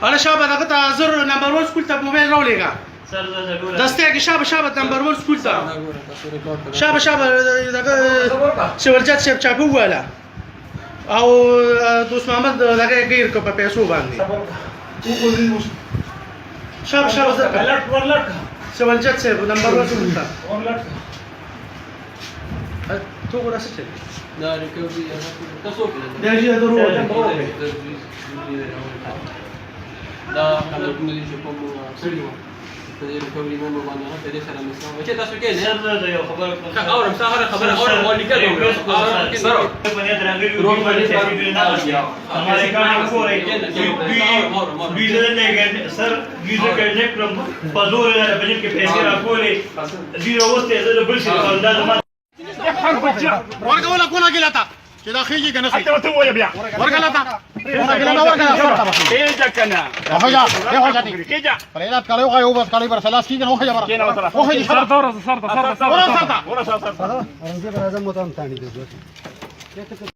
अरे शाबाद अगर ताज़र नंबर 1 स्कूल तक मोबाइल राव लेगा दस्ते के शाबाद नंबर 1 स्कूल तक शाबाद शिवरजत से चापू वाला او دوست محمد لگه غیر کو په پیسو باندې شاب ورلټ شولجت سے نمبر 1 سکول تک ورلټ تو ورا څه چل دا ریکورډي تاسو کې دا یې درو دا خلک نه دي چې کوم سړي په دې ریکورډي مو باندې په دې سره مسلمان چې تاسو کې نه دا یو خبر اورم سهار خبر اورم ولي کړو سر په دې درنګي روح باندې हमारे काम को वीजा लेके सर वीजा करने क्रम बजूर बजट के पैसे राखोले जीरो वस्ते ده بل شي دا زما ورګه ولا کونا ګلاتا چې دا خيږي کنه خي ته وې بیا ورګه لاتا کېجا کنه هوجا هوجا دي کېجا پرېلات کړو غو بس کړی پر سلاس کیږي نو هوجا برا هوجا سر سر سر سر سر سر سر سر سر سر سر